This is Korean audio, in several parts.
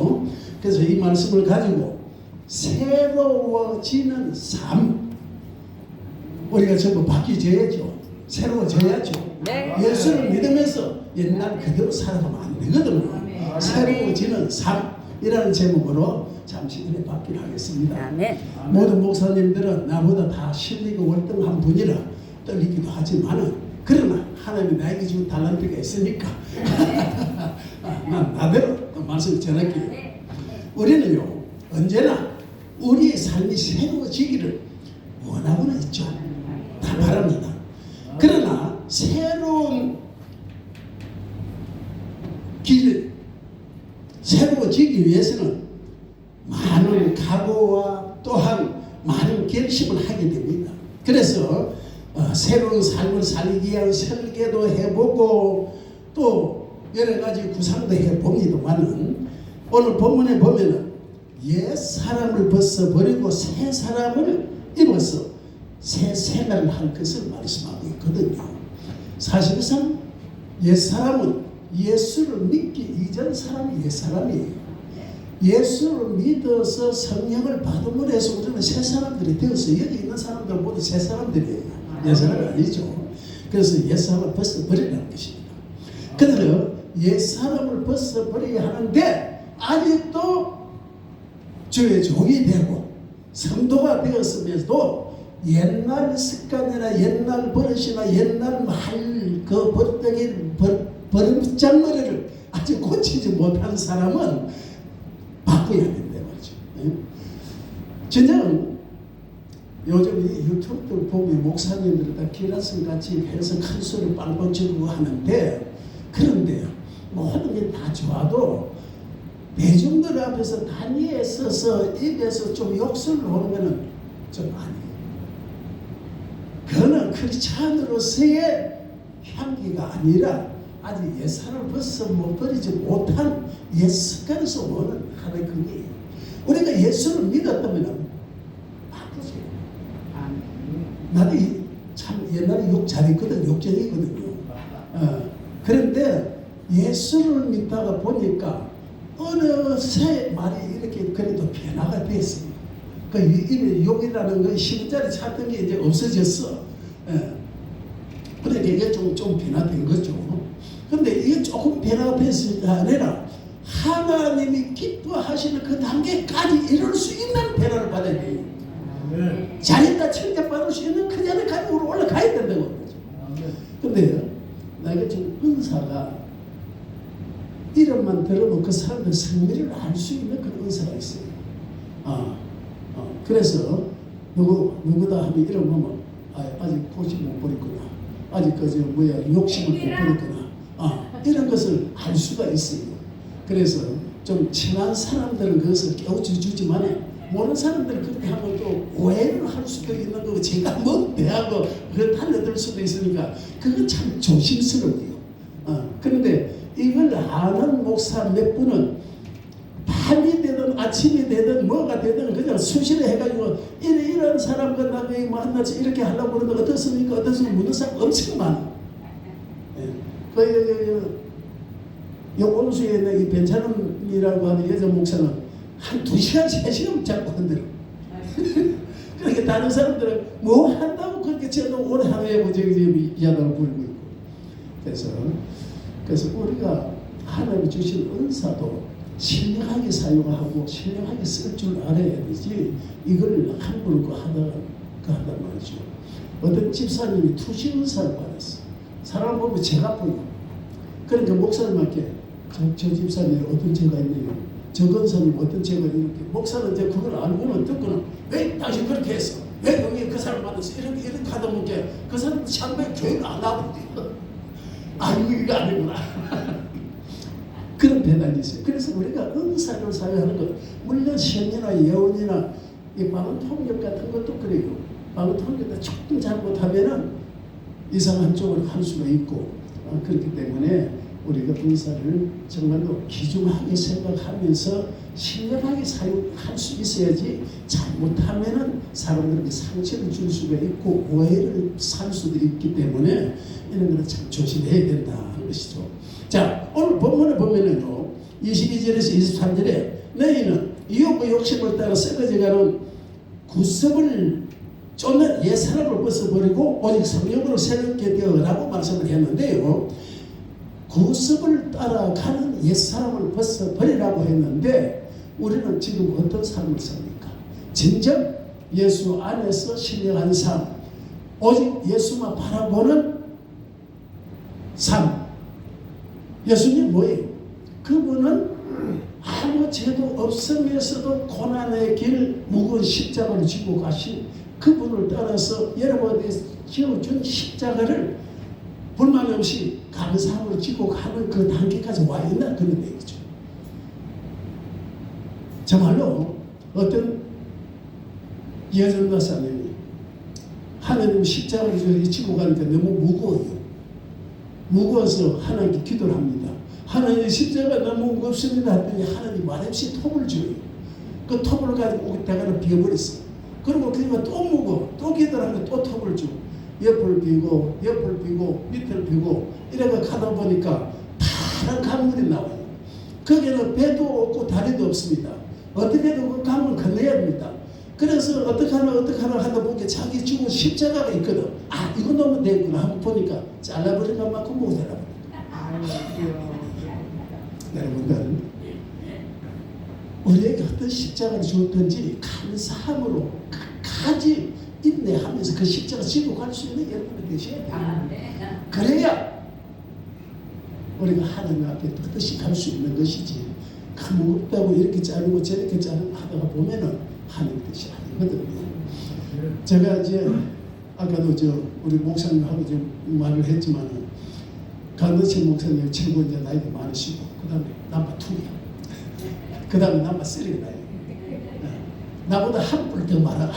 말이죠. 그래서 이 말씀을 가지고 새로워지는 삶, 우리가 전부 바뀌어야죠. 새로워져야죠. 네. 예수를 믿으면서 옛날 그대로 살아가면 안 되거든요. 새로워지는 삶이라는 제목으로 잠시 은혜 받기를 하겠습니다. 아멘. 모든 목사님들은 나보다 다 실리고 월등한 분이라 떨리기도 하지만은, 그러나 하나님이 나에게 준 달란트가 있으니까 난 나대로 말씀을 전할게요. 우리는요, 언제나 우리의 삶이 새로워지기를 원하고는 있죠. 다 바랍니다. 그러나 새로운 길, 새로워지기 위해서는 많은 각오와 또한 많은 결심을 하게 됩니다. 그래서 새로운 삶을 살기 위한 설계도 해보고 또 여러 가지 구상도 해봅니다만은, 오늘 본문에 보면은 옛 사람을 벗어버리고 새 사람을 입어서 새 생활을 할 것을 말씀하고 있거든요. 사실상 옛 사람은 예수를 믿기 이전 사람이 옛 사람이에요. 예수를 믿어서 성령을 받음으로 해서 우리는 새 사람들이 되어서 여기 있는 사람들 모두 새 사람들이에요. 옛 사람이 아니죠. 그래서 옛 사람을 벗어버리라는 것입니다. 그래서 옛 사람을 벗어버려야 하는데 아직도 주의 종이 되고 성도가 되었으면서도 옛날 습관이나 옛날 버릇이나 옛날 말 그 버릇장머리를 아직 고치지 못한 사람은 바꿔야 된다 말이죠. 진정 요즘 이 유튜브 보면 목사님들 다 기라성 같이 해서 큰 소리 빵빵 치고 하는데, 그런데 모든 게 다 좋아도 대중들 앞에서 단위에 서서 입에서 좀 욕설을 하면은 좀 아니에요. 그거는 크리스찬으로서의 향기가 아니라 아직 옛 사람을 벗어 못 버리지 못한 옛 습관에서 오는 하나의 그게예요. 우리가 예수를 믿었다면 바꾸지. 나도 참 옛날에 욕 잘했거든. 욕쟁이거든요. 그런데 예수를 믿다가 보니까 어느새 말이 이렇게 그래도 변화가 됐어요. 그 입에 욕이라는 건 10원짜리 찾던 게 이제 없어졌어. 그러니까 이게 좀 변화된 거죠. 근데 이게 조금 변화됐을 게 아니라 하나님이 기뻐하시는 그 단계까지 이룰 수 있는 변화를 받아야 돼요. 잘했다 칭찬받을 수 있는 그 자리까지 올라가야 된다고. 근데 나에게 지금 은사가 이름만 들으면 그 사람의 성미를 알 수 있는 그런 은사가 있어요. 그래서 누구다 하면 이름 보면 아직 고집 못 버렸구나. 아직 욕심을 못 버렸구나. 이런 것을 알 수가 있어요. 그래서 좀 친한 사람들은 그것을 깨우쳐 주지만 모르는 사람들은 그렇게 하면 또 오해를 할 수도 있는 거고, 제가 뭐 대하고 그걸 달려들 수도 있으니까 그건 참 조심스러워요. 그런데 이걸 아는 목사 몇 분은 밤이 되든 아침이 되든 뭐가 되든 그냥 수시로 해가지고 이런 사람과 나중에 만나서 이렇게 하려고 그러는데 어떻습니까? 어떻습니까? 묻는 사람 엄청 많아. 온수에 있는 이 벤차름이라고 하는 여자 목사는 한 2시간, 3시간 잡고 흔들어. 그러니까 다른 사람들은 뭐 한다고 그렇게 저는 오늘 하루에 저기 이야기를 부르고 있고. 그래서 우리가 하나님이 주신 은사도 신령하게 사용하고 신령하게 쓸 줄 알아야 되지, 이걸 함부로 하다가 말이죠. 어떤 집사님이 투시 은사를 받았어. 사람 보면 제가 보여. 그러니까 목사님한테 저 집사님 어떤 죄가 있네요. 저 권사님 어떤 죄가 이렇게. 목사는 이제 그걸 알고는 듣고는 왜 당신 그렇게 했어? 왜 여기 그 사람 만났어? 이렇게 하다 보니까 그 사람도 참배 교회를 안 하거든요. 이거 아니구나. 그런 대단이 있어요. 그래서 우리가 은사를 사용하는 것, 물론 시험이나 예언이나 이 마음 통역 같은 것도 그래요. 마음 통역도 조금 잘못하면은 이상한 쪽으로 할 수가 있고, 그렇기 때문에 우리가 은사를 정말로 귀중하게 생각하면서 신령하게 사용할 수 있어야지, 잘못하면은 사람들에게 상처를 줄 수가 있고 오해를 살 수도 있기 때문에 이런 거는 참 조심해야 된다는 것이죠. 자, 오늘 본문에 보면은요, 22절에서 23절에 너희는 이욕과 욕심을 따라 썩어져가는 구습을 쫓는 옛사람을 벗어버리고 오직 성령으로 새롭게 되어라고 말씀을 했는데요. 구습을 따라가는 옛사람을 벗어버리라고 했는데 우리는 지금 어떤 삶을 삽니까? 진정 예수 안에서 신령한 삶, 오직 예수만 바라보는 삶. 예수님 뭐예요? 그분은 아무 죄도 없으면서도 고난의 길 무거운 십자가를 지고 가신 그분을 따라서 여러분에게 지어준 십자가를 불만 없이 감사함으로 지고 가는 그 단계까지 와 있나 그런 얘기죠. 정말로 어떤 여전도사님이 하나님 십자가를 지고 가니까 너무 무거워요. 무거워서 하나님께 기도를 합니다. 하나님 십자가 너무 무겁습니다 했더니 하나님 말없이 톱을 줘요. 그 톱을 가지고 대가를 비워버렸어. 그리고 그니까 또 무거워. 또 기도를 하면 또 톱을 줘. 옆을 비고 옆을 비고 밑을 비고 이래가 가다 보니까 파란 강물이 나와요. 거기는 배도 없고 다리도 없습니다. 어떻게든 그 강을 건너야 됩니다. 그래서 어떻게 하나 하다 보니까 자기 죽은 십자가가 있거든. 아 이거 넣으면 되겠구나 하고 보니까 잘라버린 것만큼 못 잘라버린다. 여러분들 우리에게 어떤 십자가를 주었든지 감사함으로 끝까지 인내하면서 그 십자가 지고 갈 수 있는 여러분이 되셔야 돼요. 그래야 우리가 하나님 앞에 뜻이 갈 수 있는 것이지 무겁다고 이렇게 자르고 저렇게 자르고 하다가 보면은 하나님 뜻이 아니거든요. 제가 이제 아까도 우리 목사님하고 좀 말을 했지만은 강덕진 목사님 최고 이제 나이가 많으시고 그 다음에 넘버 2야. 그 다음에 넘버 3가 나요. 나보다 한 뿔 더 많아.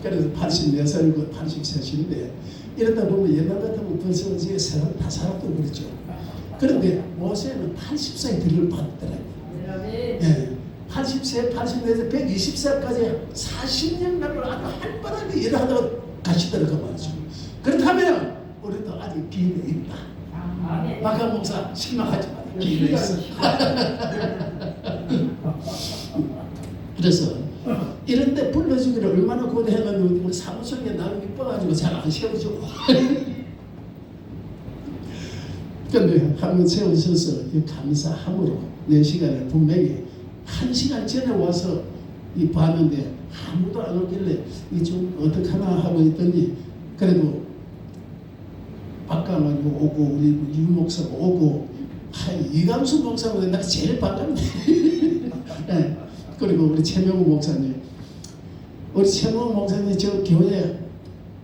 그래서 84살이고 83인데 이러다 보면 옛날 같으면 벌써 이제 세상 다 살았다고 그랬죠. 그런데 모세는 80세에 들을 받더라고요. 예, 80세, 84세, 120세까지 40년 남을 아주 한바닥에 일을 하다가 가시더라고 말이죠. 그렇다면 우리도 아직 기회가 있다. 마가 목사 실망하지 마라. 기회가 있어. 그래서 이런데 불러주기를 얼마나 고대했는데 우리 사무총에 나는 이뻐가지고 잘 안 세워줘. 근데 한번 세우셔서 감사함으로 내 시간에 분명히 1시간 전에 와서 봤는데 아무도 안 오길래 이 좀 어떡하나 하고 있더니 그래도 박강환이 오고 우리 유 목사가 오고 이강수 목사가 내가 제일 반갑네. 네. 그리고 우리 최명우 목사님, 우리 최명우 목사님 저 교회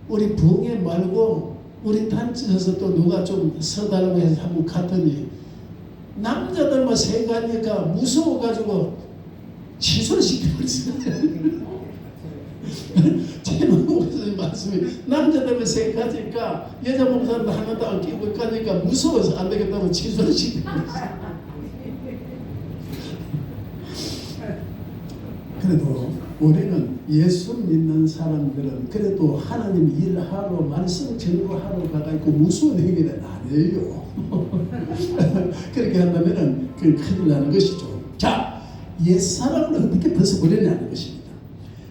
우리 부흥회 말고 우리 단체에서 또 누가 좀 서달라고 해서 한번 갔더니 남자들만 세 가니까 무서워가지고 취소를 시켜버렸어요. 최명우 목사님 말씀이 남자들만 세 가니까 여자 목사님도 하나도 안 끼고 가니까 무서워서 안 되겠다고 취소를 시켜버렸어요. 그래도 우리는 예수 믿는 사람들은 그래도 하나님 일하러 말씀 전도하러 가가지고 무서운 행위는 안 해요. 그렇게 한다면 그 큰일 나는 것이죠. 자, 옛사람을 어떻게 벗어버리냐는 것입니다.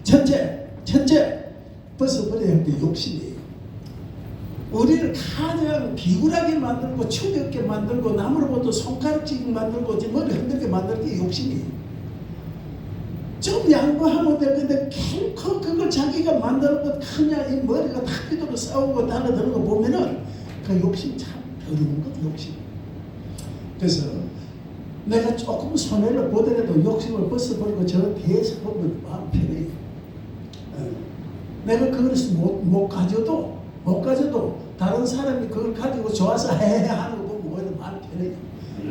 첫째 벗어버려야 할 게 욕심이에요. 우리를 가장 비굴하게 만들고 추격게 만들고 남으로부터 손가락질게 만들고 머리 흔들게 만드는 게 욕심이에요. 좀 양보하면 돼. 근데 결코 그걸 자기가 만들고 그냥 이 머리가 다 휘두르고 싸우고 달라드는 거 보면은 그 욕심 참 더러운 것 욕심. 그래서 내가 조금 손해를 보더라도 욕심을 벗어버리고 저 뒤에서 보면 마음 편해요. 내가 그걸 못 가져도 다른 사람이 그걸 가지고 좋아서 헤헤 하는 거 보면 오히려 마음 편해요.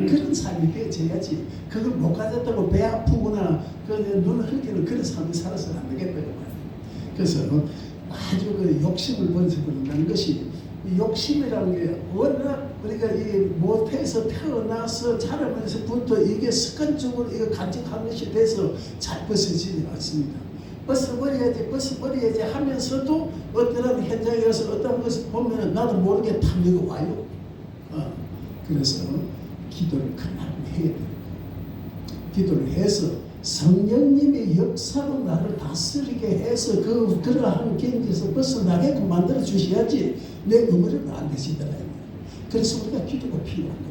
그런 삶이 되어져야지. 그걸 못 가졌다고 배 아프거나 눈을 흘기는 그런 삶이 살아서는 안 되겠다고 말이에요. 그래서 아주 그 욕심을 버려버린다는 것이 이 욕심이라는 게 워낙 우리가 이 모태에서 태어나서 자라면서부터 이게 습관적으로 이거 간직한 것이 돼서 잘 벗어지지 않습니다. 벗어버려야지 하면서도 어떤 현장에 가서 어떤 것을 보면 나도 모르게 탐욕이 와요. 그래서 기도를 그만 해야 돼요. 기도를 해서 성령님의 역사로 나를 다스리게 해서 그러한 경지에서 벗어나게끔 만들어 주셔야지 내 의무는 안 되시더라. 그래서 우리가 기도가 필요한 겁니다.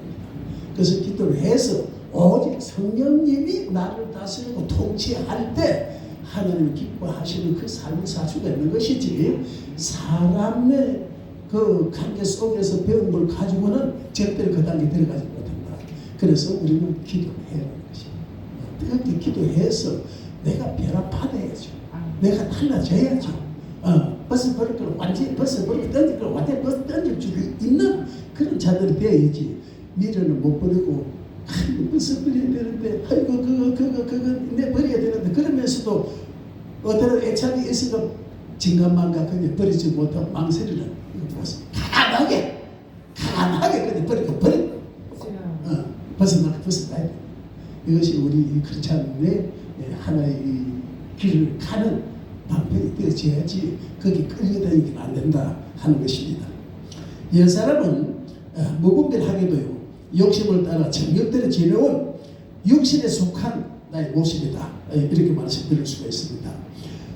그래서 기도를 해서 오직 성령님이 나를 다스리고 통치할 때 하나님을 기뻐하시는 그 삶을 살 수가 있는 것이지, 사람의 그 관계 속에서 배운 걸 가지고는 절대로 그 단계 들어가지 못한다. 그래서 우리는 기도를 해야 하는 것이에요. 뜨겁게 기도해서 내가 변화 받아야죠. 내가 달라져야죠. 벗어버릴 걸 완전히 벗어버리고 던질 걸 완전히 던질 줄 있는 그런 자들이 되어야지. 미련을 못 버리고 아이고 벗어버려야 되는데, 아이고 그거 내 버려야 되는데, 그러면서도 어떤 애착이 있어도 진감만가 그냥 버리지 못하고 망설이는 이거 보세요. 강하게 그냥 버리고 벗어나야 돼. 이것이 우리 크리스찬의 하나의 길을 가는 방편이 되어져야지 거기 끌려다니기는 안 된다 하는 것입니다. 옛 사람은 무분별하게도요, 욕심을 따라 정욕대로 지내온 육신에 속한 나의 모습이다, 이렇게 말씀드릴 수가 있습니다.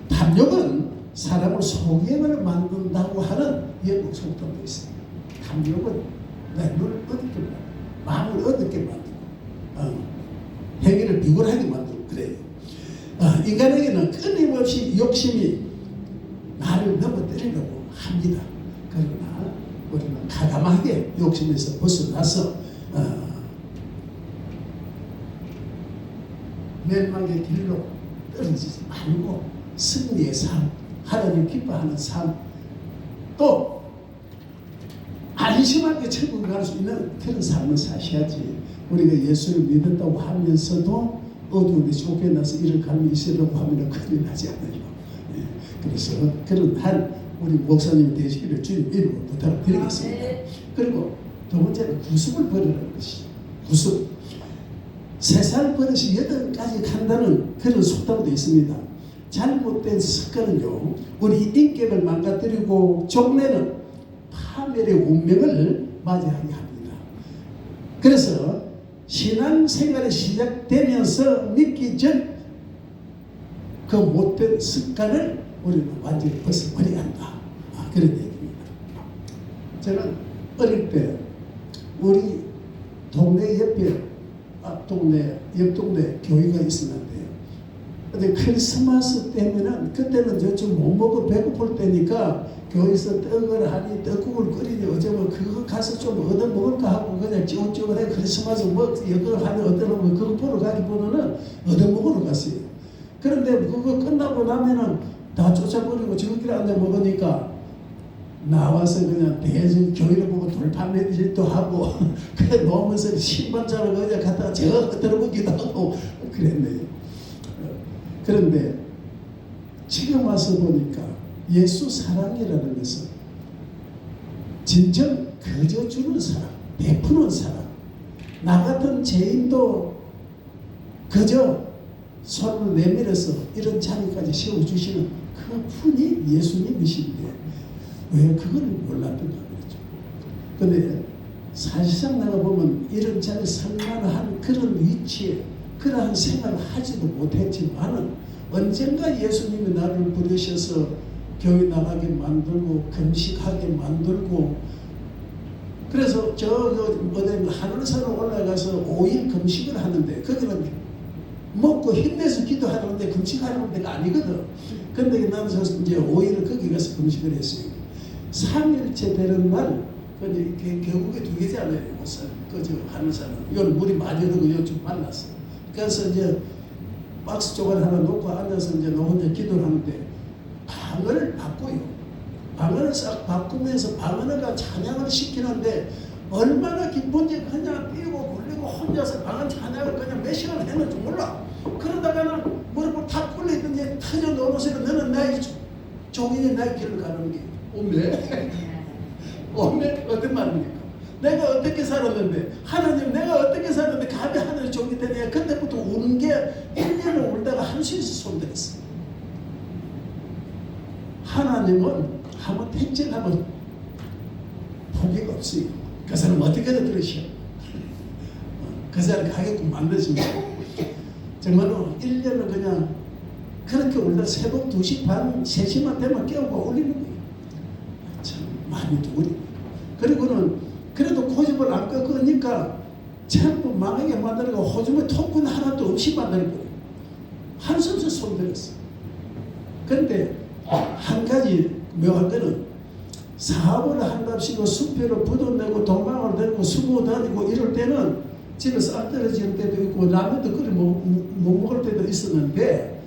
탐욕은 사람을 소경을 만든다고 하는 영국 속담도 있습니다. 탐욕은 내 눈을 어둡게 만들고 마음을 어둡게 만들고 행위를 비굴하게 만들고 그래요. 인간에게는 끊임없이 욕심이 나를 넘어뜨리려고 합니다. 그러나 우리는 가감하게 욕심에서 벗어나서 멸망의 길로 떨어지지 말고 승리의 삶, 하나님 기뻐하는 삶, 또 안심하게 천국에 갈 수 있는 그런 삶을 사셔야지. 우리가 예수를 믿었다고 하면서도 어두운데 쫓겨나서 이를 갈미 있으려고 하면 큰일 나지 않아요. 그래서 그런 한 우리 목사님이 되시기를 주님 이름으로 부탁을 드리겠습니다. 그리고 두 번째는 구습을 버리라는 것이죠. 구습. 세살 버릇이 8가지 간다는 그런 속담도 있습니다. 잘못된 습관은요, 우리 인격을 망가뜨리고 종래는 파멸의 운명을 맞이하게 합니다. 그래서 신앙생활이 시작되면서 믿기 전 그 못된 습관을 우리는 완전히 벗어버려야 한다, 그런 얘기입니다. 저는 어릴 때 우리 동네 옆에 옆 동네 교회가 있었는데요. 근데 크리스마스 때면은, 그때는 좀 못 먹고 배고플 때니까 교회에서 떡을 하니 떡국을 끓이니 어쩌면 그거 가서 좀 얻어 먹을까 하고 그냥 찌글찌글해 크리스마스 이거 하면 얻어 먹으면 그거 보러 가기보다는 얻어 먹으러 갔어요. 그런데 그거 끝나고 나면은 다 쫓아버리고 저기를 앉아 먹으니까 나와서 그냥 대중 교회를 보고 돌판매질도 하고 그래 놓으면서 신발자를 그냥 갖다가 저 들어보기도 하고 그랬네요. 그런데 지금 와서 보니까 예수 사랑이라는 것은 진정 거저주는 사랑, 베푸는 사랑, 나 같은 죄인도 그저 손을 내밀어서 이런 자리까지 세워주시는 그 분이 예수님이신데 왜 그걸 몰랐던가 그랬죠. 근데 사실상 내가 보면 이런 자리 설만한 그런 위치에 그러한 생활을 하지도 못했지만은 언젠가 예수님이 나를 부르셔서 교회 나가게 만들고 금식하게 만들고, 그래서 어디 하늘산으로 올라가서 5일 금식을 하는데 거기는 먹고 힘내서 기도하는데 금식하는 데가 아니거든. 근데 나는 이제 5일을 거기 가서 금식을 했어요. 3일째 되는 날, 결국에 2개잖아요. 그저 하늘산은. 이건 물이 많이 흐르고 이거 좀 말랐어. 그래서 이제 박스 조각 하나 놓고 앉아서 이제 나 혼자 기도를 하는데 방언을 바꿔요. 방언을 싹 바꾸면서 방언을 찬양을 시키는데 얼마나 기쁜지 그냥 뛰고 굴리고 혼자서 방언 찬양을 그냥 몇 시간 했는 줄 몰라. 그러다가는 무릎을 탁 꿇리더니 터져 놓으면서 너는 나의 종인이 나의 길을 가는 게 오메 어떤 말입니까? 내가 어떻게 살았는데, 하나님 내가 어떻게 살았는데 감히 하늘의 종이 되냐. 그때부터 우는 게 1년을 울다가 한숨에서 손들었어. 하나님은 한번 택진하면 포기가 없어요. 그 사람 어떻게든 들으셔. 그 자리에 가게끔 만드신 거예요. 정말로 1년을 그냥 그렇게 올려 새벽 2시 반, 3시만 되면 깨우고 올리는 거예요. 참 많이 두고 그리고는 그래도 고집을 안 꺾으니까 전부 망하게 만들고 호주머니 토큰 하나도 없이 만들어버려요. 한숨 쉬 손들었어. 그런데 한 가지 묘한 거는 사업을 한답시고 수표를 부도내고 도망을 들고 수고 다니고 이럴 때는 집에 쌀 떨어지는 때도 있고 라면도 끓여 못 먹을 때도 있었는데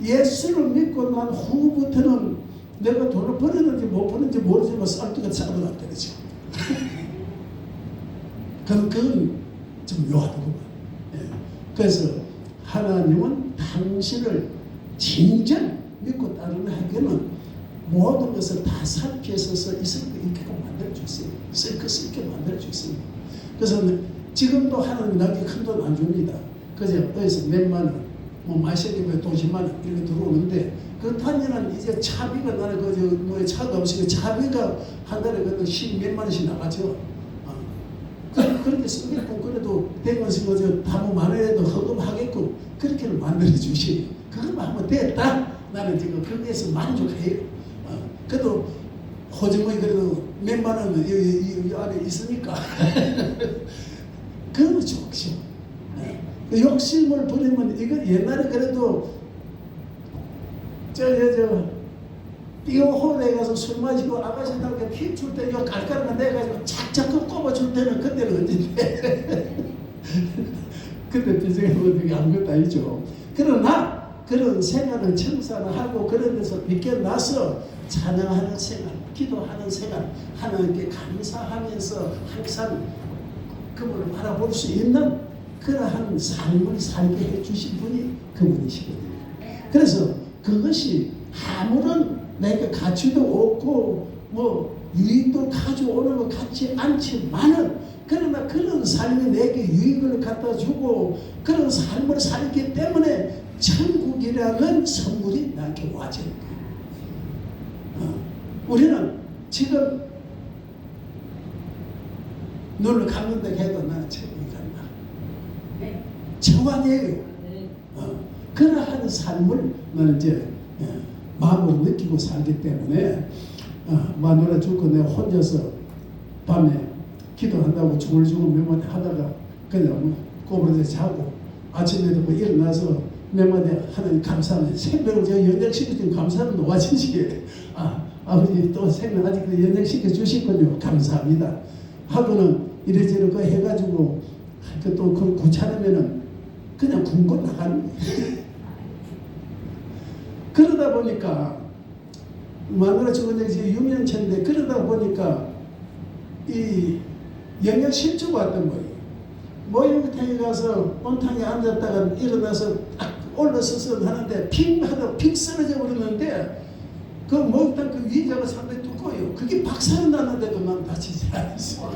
예수를 믿고 난 후부터는 내가 돈을 버렸는지 못 버렸는지 모르지만 쌀뜨가 싸도 안 떨어져. 그건 좀 묘하더구만. 예. 그래서 하나님은 당신을 진정 믿고 따르는 하기는 모든 것을 다 살피셔서 있을 거 있게 만들어주세요. 쓸 것을 있게 만들어주세요. 그래서 지금도 하나님 나에게 큰 돈 안 줍니다. 그저 어디서 몇만 원, 뭐 마시기에 돈 10만 원 이렇게 들어오는데 그 단위는 이제 차비가 나는 그저 뭐 차가 없으니까 차비가 한 달에 그래도 10몇만 원씩 나가죠. 그렇게 쓰겠고 그래도 대건식 거저 다무 많아도 허금하겠고 그렇게는 만들어 주시고 그것만 하면 됐다. 나는 지금 거기에서 만족해요. 그래도 호주머니 그래도 몇만 원 이 안에 있으니까 그러면 좋죠. 그 욕심을 부리면 이건 옛날에 그래도 띠오홀에 가서 술 마시고 아가씨들한테 피 줄 때 이거 깔깔만 내가지고 착착 꼽아줄 때는 그때는 언제인데 그때 비생해보면 되게 아무것도 아니죠. 그러나 그런 생활을 청산을 하고 그런 데서 비껴나서 찬양하는 생활, 기도하는 생활, 하나님께 감사하면서 항상 그분을 바라볼 수 있는 그러한 삶을 살게 해주신 분이 그분이시거든요. 그래서 그것이 아무런 내가 가치도 없고 뭐 유익도 가져오는 것 같지 않지만은 그러나 그런 삶이 내게 유익을 갖다 주고 그런 삶을 살기 때문에 천국이라는 선물이 나에게 와지는 거예요. 우리는 지금 눈을 감는다 해도 나는 천국이 간다. 네. 정확해요. 네. 그러한 삶을 나는 이제 마음으로 느끼고 살기 때문에 마누라 죽고 내가 혼자서 밤에 기도한다고 중얼중얼 몇 마디 하다가 그냥 꼬부러져 자고 아침에도 뭐 일어나서 몇 마디 하나님 감사합니다. 생명을 제가 연장시켜준 감사는 노아진시에 아버지 또 생명 아직 연장시켜 주시군요. 감사합니다. 하고는 이래저래 그 해가지고 또 그 귀찮으면은 그냥 굶고 나가는 거예요. 그러다 보니까 마누라 죽은 지 6년째인데 그러다 보니까 이 영양실조가 왔던 거예요. 모욕탕에 가서 온탕에 앉았다가 일어나서 딱 올라서서 하는데 핑 하다 핑 쓰러져 버렸는데 그 목욕탕 그 위자가 상당히 두꺼워요. 그게 박살이 났는데도 난 다치지 않았어.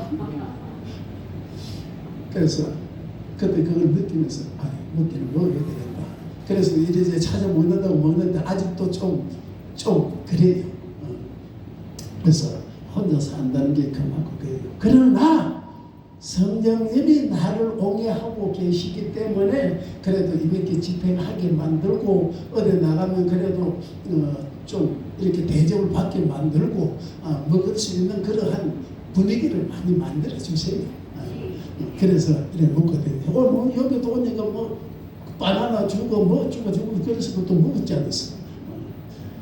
그래서 그때 그걸 느끼면서 먹기는 먹어야 되겠다. 그래서 이제 찾아 먹는다고 먹는데 아직도 좀 그래요. 그래서 혼자 산다는 게 그만큼 그래요. 그러나 성령님이 나를 옹해하고 계시기 때문에 그래도 이렇게 집행하게 만들고 어디 나가면 그래도 좀 이렇게 대접을 받게 만들고 먹을 수 있는 그러한 분위기를 많이 만들어 주세요. 그래서 이렇게 먹거든요. 오늘 여기도 오니까 뭐 바나나 주고 뭐 주고 그래서 그것도 먹었지 않았어.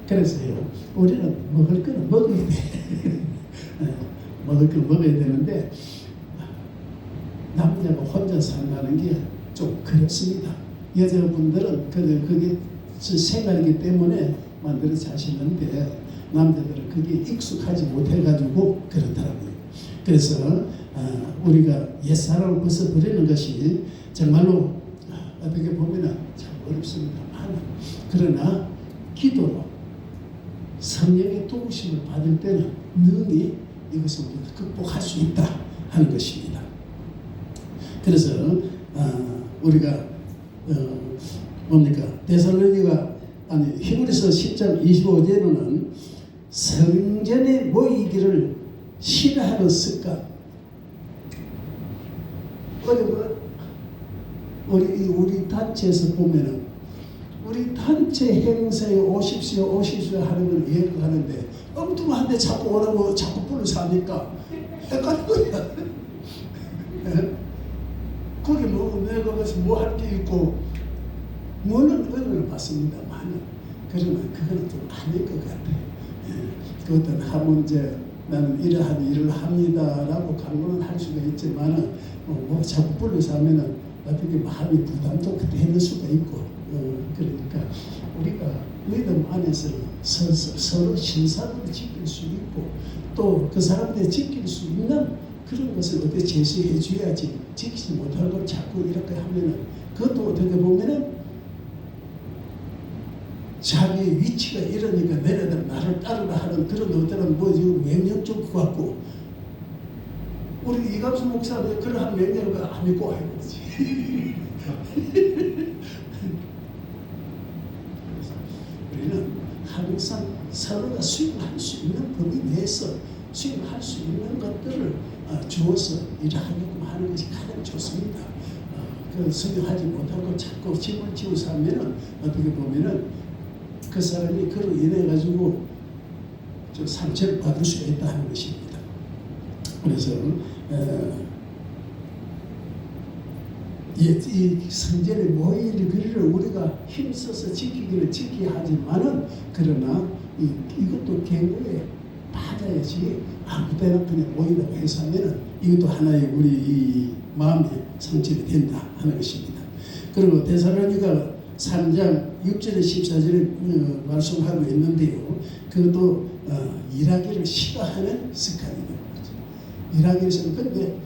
그래서요 우리는 먹을 거는 먹어야 돼. 먹을 거 먹어야 되는데 남자가 혼자 산다는 게 좀 그렇습니다. 여자분들은 그게 생활이기 때문에 만들어서 하시는데 남자들은 그게 익숙하지 못해가지고 그렇더라고요. 그래서 우리가 옛사람을 벗어버리는 것이 정말로 어떻게 보면 참 어렵습니다. 그러나 기도로 성령의 도우심을 받을 때는 능히 이것을 우리가 극복할 수 있다 하는 것입니다. 그래서 우리가 뭡니까 데살로니가 히브리서 10장 25절에는 성전에 모이기를 싫어하는 습관. 어제 우리 단체에서 보면은 우리 단체 행사에 오십시오 하는 걸 이해가 하는데 엉뚱한데 자꾸 오라고 자꾸 불러서 하니까 헷갈린 거야. 거기 내가 가서 뭐 할 게 있고 물론 은혜를 받습니다만 그러나 그건 좀 아닐 것 같아. 그것은 하면 이제 나는 이러한 일을 합니다라고 강론은 할 수가 있지만은 뭐 자꾸 불러서 하면은 어떻게 마음이 부담도 되는 수가 있고 그러니까 우리가 믿음 안에서 서로 신사를 지킬 수 있고 또 그 사람들이 지킬 수 있는 그런 것을 어떻게 제시해 줘야지 지키지 못할 걸 자꾸 이렇게 하면은 그것도 어떻게 보면은 자기 위치가 이러니까 너네들 나를 따르라 하는 그런 어떤 뭐 명령 좀 갖고 우리 이갑수 목사는 그러한 명령을 안 믿고 하는 거지. 그래서 우리는 항상 서로가 수용할 수 있는 범위 내에서 수용할 수 있는 것들을 주어서 일하려고 하는 것이 가장 좋습니다. 그 수용하지 못하고 자꾸 짐을 지우서 하면은 어떻게 보면은 그 사람이 그로 인해 가지고 좀 상처를 받을 수가 있다는 것입니다. 그래서 이 성전의 모일 거리를 우리가 힘써서 지키기를 지켜야 하지만은 그러나 이것도 경고에 받아야지 아무 때나 그냥 모이라고 해서 하면은 이것도 하나의 우리 이 마음의 상처가 된다 하는 것입니다. 그리고 데살로니가 3장 6절에 14절에 말씀하고 있는데요. 그것도 일하기를 싫어하는 습관이 되는 거죠. 일하기를 싫어하는 근데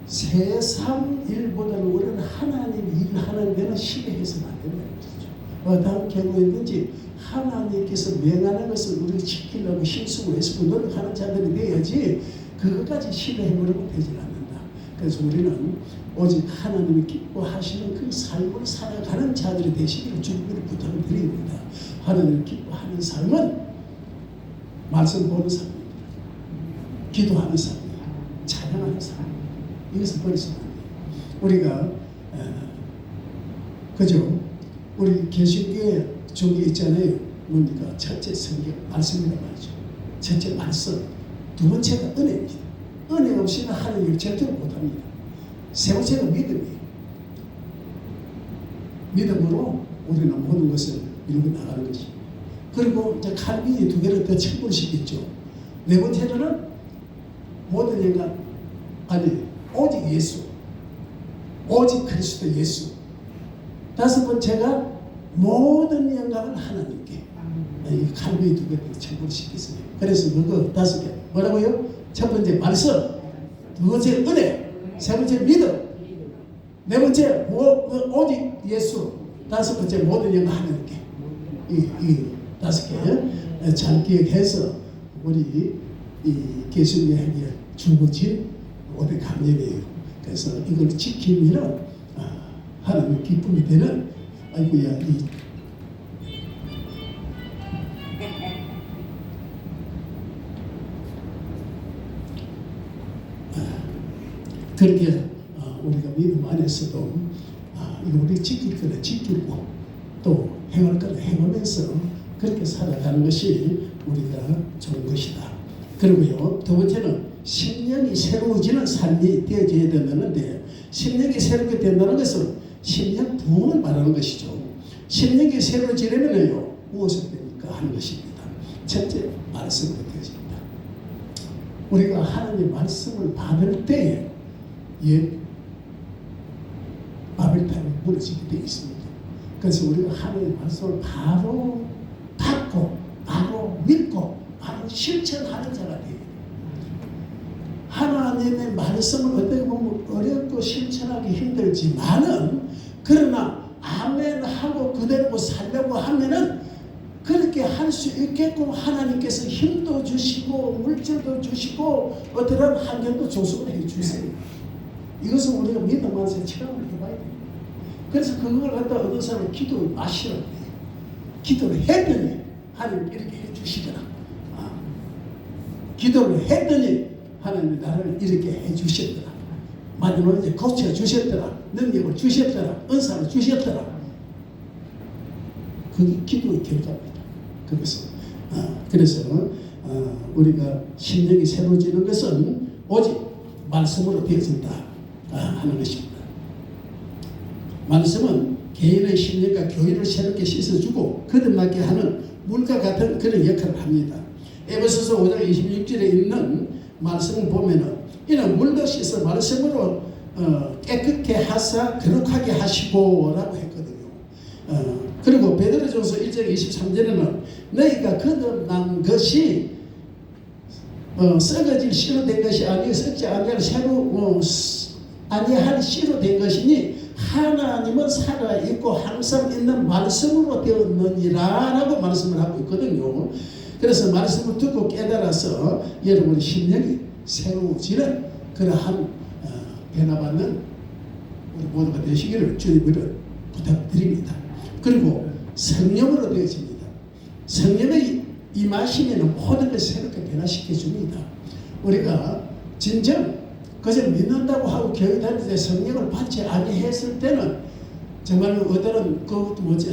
세상 일보다는 우리는 하나님 일하는 데는 싫어해서는 안 된다는 거죠. 어떤 경우에든지 하나님께서 명하는 것을 우리가 지키려고 힘쓰고 애쓰고 노력하는 자들이 되어야지 그것까지 싫어해버리면 되질 않는다. 그래서 우리는 오직 하나님이 기뻐하시는 그 삶을 살아가는 자들이 되시기를 주님을 부탁을 드립니다. 하나님을 기뻐하는 삶은 말씀 보는 삶입니다. 기도하는 삶입니다. 찬양하는 삶입니다. 이것을 버리시면 안 돼요. 우리가 그죠? 우리 개신교에 저기 있잖아요. 뭡니까? 첫째 성경 말씀이란 말이죠. 첫째 말씀. 두 번째가 은혜입니다. 은혜 없이는 하나님을 절대로 못합니다. 세 번째가 믿음이에요. 믿음으로 우리는 모든 것을 이루고 나가는 것입니다. 그리고 이제 칼빈이 두 개를 더 첨부시켰죠. 네 번째로는 모든 인간 아니 오직 예수, 오직 그리스도 예수. 다섯 번째가 모든 영광을 하나님께. 이 칼빈이 두 개를 첨부시켰습니다. 그래서 그거 다섯 개 뭐라고요? 첫 번째 말씀, 두 번째 은혜, 세 번째 믿음, 네 번째 오직 예수, 다섯 번째 모든 영광 하나님께. 이 다섯 개 잘 기억해서 우리 이 개신교에게 주어진 오대 감명이에요. 그래서 이걸 지키면 하나님의 기쁨이 되는 아이고야 그렇게 우리가 믿음 안에서도 우리 지킬 거는 지키고 또 행할 거는 행하면서 그렇게 살아가는 것이 우리가 좋은 것이다. 그리고요 두 번째는 심령이 새로워지는 삶이 되어져야 된다는데 심령이 새롭게 된다는 것은 심령 부흥을 말하는 것이죠. 심령이 새로워지려면요 무엇을 됩니까 하는 것입니다. 첫째 말씀으로 되어집니다. 우리가 하나님의 말씀을 받을 때에 바벨탑이 무너지게 되어 있습니다. 그래서 우리가 하나님의 말씀을 바로 받고 바로 믿고 바로 실천하는 자가 돼요. 하나님의 말씀을 어떻게 보면 어렵고 실천하기 힘들지만은 그러나 아멘 하고 그대로 살려고 하면은 그렇게 할 수 있게끔 하나님께서 힘도 주시고 물질도 주시고 어떠한 환경도 조성을 해 주세요. 이것은 우리가 믿음 안에서 체험을 해봐야 됩니다. 그래서 그걸 갖다 어떤 사람은 기도를 마시라고 해요. 기도를 했더니 하나님 이렇게 해주시더라. 기도를 했더니 하나님이 나를 이렇게 해주셨더라. 마지막에 이제 고쳐 주셨더라, 능력을 주셨더라, 은사를 주셨더라. 그게 기도의 결과입니다. 그래서 우리가 심령이 새로워지는 것은 오직 말씀으로 되어진다 하는 것입니다. 말씀은 개인의 심령과 교회를 새롭게 씻어주고 거듭나게 하는 물과 같은 그런 역할을 합니다. 에베소서 5장 26절에 있는 말씀을 보면은 이는 물로 씻어 말씀으로 깨끗게 하사 거룩하게 하시고 라고 했거든요. 그리고 베드로전서 1장 23절에는 너희가 거듭난 것이 썩어질 씨로 된 것이 아니요 썩지 아니할 새로 아니할 씨로 된 것이니 하나님은 살아있고 항상 있는 말씀으로 되었느니라 라고 말씀을 하고 있거든요. 그래서 말씀을 듣고 깨달아서 여러분의 심령이 새로워지는 그러한 변화받는 우리 모두가 되시기를 주님으로 부탁드립니다. 그리고 성령으로 되어집니다. 성령의 임하시면 모든 것을 새롭게 변화시켜 줍니다. 우리가 진정 그저 믿는다고 하고 교회 다닐 때 성령을 받지 아니했을 때는 정말 어들은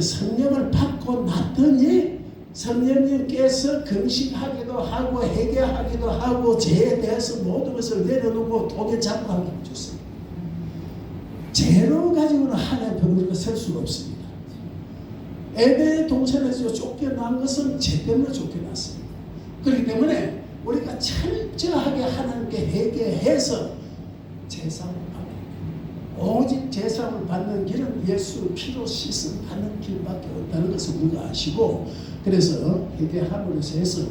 성령을 받고 났더니 성령님께서 금식하기도 하고 회개하기도 하고 죄에 대해서 모든 것을 내려놓고 독에 잡고 하게 해줬습니다. 죄로 가지고는 하나님 앞에 우리가 설 수가 없습니다. 에덴의 동산에서 쫓겨난 것은 죄 때문에 쫓겨났습니다. 그렇기 때문에 우리가 철저하게 하나님께 회개해서 제사를 받는, 오직 제사를 받는 길은 예수 피로 씻음 받는 길밖에 없다는 것을 우리가 아시고, 그래서 회개함으로써 해서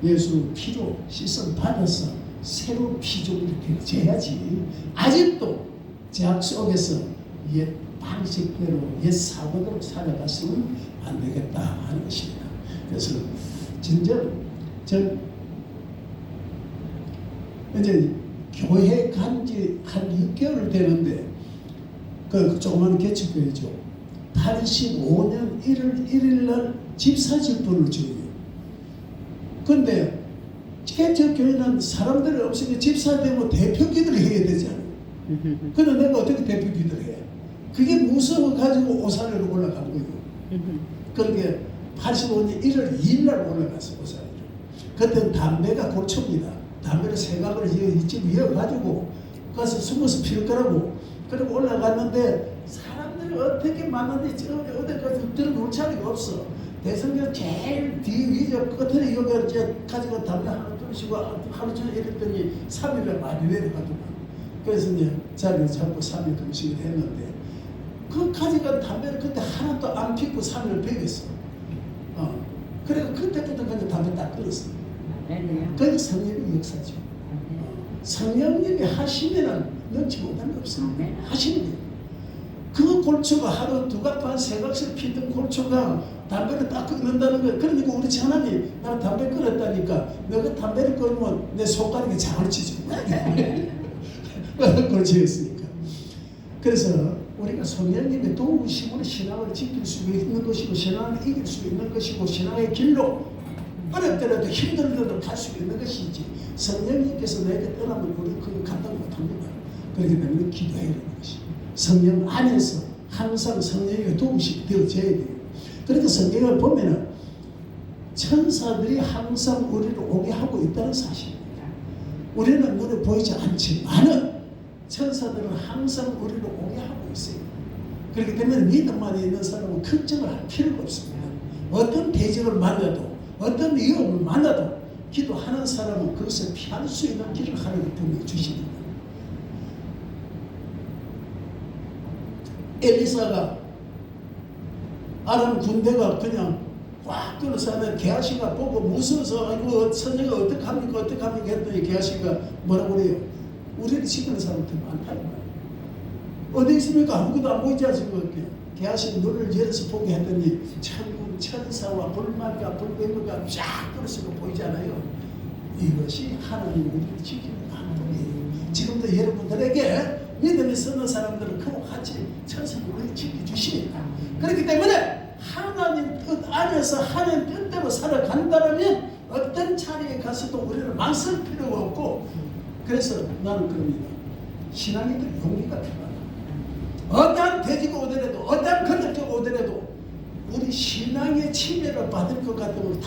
예수 피로 씻음 받아서 새로운 피조물이 되어야지 아직도 죄악 속에서 옛 방식대로 옛 사고대로 살아갔으면 안 되겠다 하는 것입니다. 그래서 진정 전 이제 교회 간지 한 6개월 되는데 그 조그마한 개척교회죠. 85년 1월 1일 날 집사직분을 줘요. 근데 개척교회는 사람들이 없으니 집사 되면 대표기도를 해야 되잖아요. 근데 내가 어떻게 대표기도를 해? 그게 무서워가지고 오산으로 올라간 거예요. 그러게 85년 1월 2일 날 올라갔어, 오산으로. 그때는 담배가 골초입니다. 담배를 세각을 이쯤 이어가지고 가서 숨어서 피울 거라고. 그리고 올라갔는데 사람들이 어떻게 만났는지 어디까지 들어놓을 자리가 없어. 대성령 제일 위저 끝에 여기 가지고 담배 하나 끊으시고 하루 종일 이랬더니 3일에 많이 내려가더만. 그래서 이제 자리를 잡고 3일 금식을 했는데 그 가져간 담배를 그때 하나도 안 피우고 3일을 베겼어. 그래서 그때부터 그냥 담배 딱 끊었어. 그게 성령의 역사죠. 성령님이 하시면은 넣지 못하는 게 없습니다. 하시는 거예요. 그 골초가 하루 2각 반 3각씩 피던 골초가 담배를 딱 끊는다는 거예요. 그러니까 우리 하나님 나는 담배 끊었다니까 너가 담배를 끊으면 내 손가락에 장을 치지. 골초였으니까. 그래서 우리가 성령님의 도우심으로 신앙을 지킬 수 있는 것이고 신앙을 이길 수 있는 것이고 신앙의 길로 어렵더라도 힘들더라도 갈 수 있는 것이지 성령님께서 내게 떠나면 우리 그걸 감당 못합니다. 그렇기 때문에 기도해야 되는 것이 성령 안에서 항상 성령의 도우심이 되어져야 돼요. 그러니까 성경을 보면은 천사들이 항상 우리를 오게 하고 있다는 사실입니다. 우리는 눈에 보이지 않지만은 천사들은 항상 우리를 오게 하고 있어요. 그렇기 때문에 믿음 안에 있는 사람은 걱정을 할 필요가 없습니다. 어떤 대적을 만나도 어떤 위험을 만나도 기도하는 사람은 그것을 피할 수 있는 길을 하나님이 분명히 주십니다. 엘리사가 아람 군대가 그냥 꽉 둘러싸는 게하시가 보고 무서워서 아이고 선생가 어떡합니까 했더니 게하시가 뭐라고 그래요? 우리를 지키는 사람들 많다 이 말이에요. 어디 있습니까? 아무것도 안 보이지 않습니까? 게하시는 눈을 열어서 보게 했더니 천군 천사와 불말과 불뱀과 쫙 들어서고 보이지 않아요? 이것이 하나님이 우리를 지키는 방법이에요. 지금도 여러분들에게 믿음이 서는 사람들은 그와 같이 천사가 우리를 지켜주십니다. 그렇기 때문에 하나님 뜻 안에서 하나님 뜻대로 살아간다면 어떤 자리에 가서도 우리는 망설 필요가 없고, 그래서 나는 그럽니다. 신앙인들 용기가 필요하다. 어떠한 돼지가 오더라도 어떠한 권력자가 오더라도 우리 신앙의 침해를 받을 것 같으면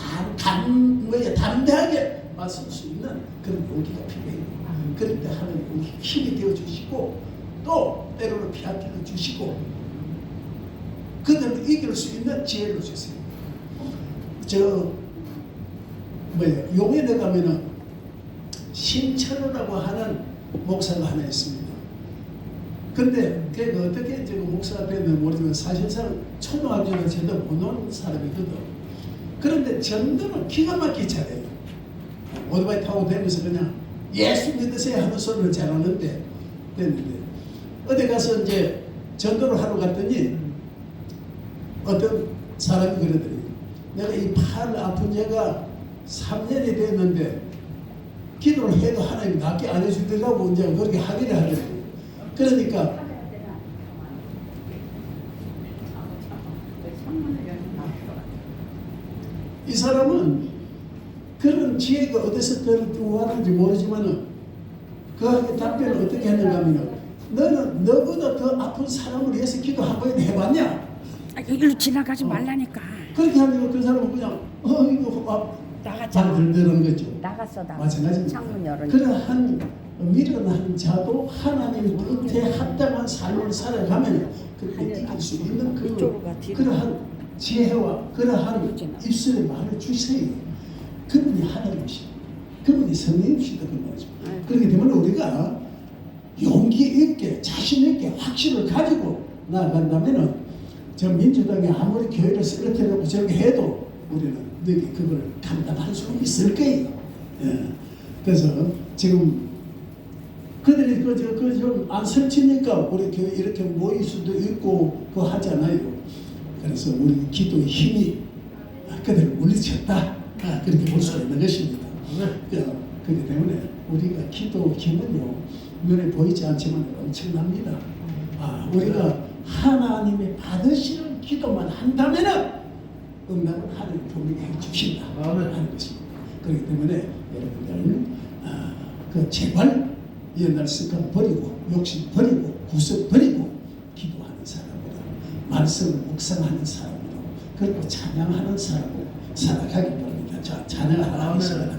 담대하게 맞설 수 있는 그런 용기가 필요해요. 그럴 때 하나님 우리 힘이 되어 주시고 또 때로는 피하기를 주시고 그들을 이길 수 있는 지혜를 주세요. 용인에 가면은 신철호라고 하는 목사가 하나 있습니다. 근데 걔가 어떻게 목사가 됐는지 모르지만 사실상 초등학교는 제대로 못 오는 사람이거든. 그런데 전도는 기가 막히게 잘해요. 오토바이 타고 다니면서 그냥 예수 믿으세요 하는 소리를 잘하는데 됐는데 어디 가서 이제 전도를 하러 갔더니 어떤 사람이 그러더니 내가 이 팔 아픈 지가 3년이 됐는데 기도를 해도 하나님 낫게 안 해주더라고 이제 그렇게 하기를 하더라고요. 그러니까 이 사람은 그런 지혜가 어디서 들어왔는지 모르지만은 그 답변을 어떻게 했는가 하면 너는 너보다 더 아픈 사람을 위해서 기도 한 번이나 해봤냐? 일로 지나가지 말라니까. 그렇게 하면 그 사람은 그냥 이거 나갔잖아. 들드는 거죠. 나갔어. 마찬가지입니다. 창문 열어. 그러한 미련한 자도 하나님 뜻에 합당한 삶을 살아가면 그렇게 이길 수 있는 그러한 지혜와 그러한 입술의 말을 주세요. 그분이 하나님이시다. 그분이 성령이시다. 그 말이죠. 그렇기 때문에 우리가 용기 있게 자신 있게 확신을 가지고 나아간다면은 저 민주당이 아무리 교회를 쓰러뜨리고 저렇게 해도 우리는 너희 그걸 감당할 수 있을 거예요. 예. 그래서 지금 그들이 좀 안 설치니까 우리 교회 이렇게 모일 수도 있고 그거 하잖아요. 그래서 우리 기도의 힘이 그들을 물리쳤다. 그렇게 볼 수 있는 것입니다. 그렇기 때문에 우리가 기도 힘은요 눈에 보이지 않지만 엄청납니다. 우리가 하나님의 받으시는 기도만 한다면은 응답은 하나님 분명히 해주신다 하는 것입니다. 그렇기 때문에 여러분들 제발 옛날 습관 버리고 욕심 버리고 구습 버리고 기도하는 사람으로 말씀을 묵상하는 사람으로 그리고 찬양하는 사람으로 살아가기 바랍니다. 자, 찬양을 하나 하겠습니다.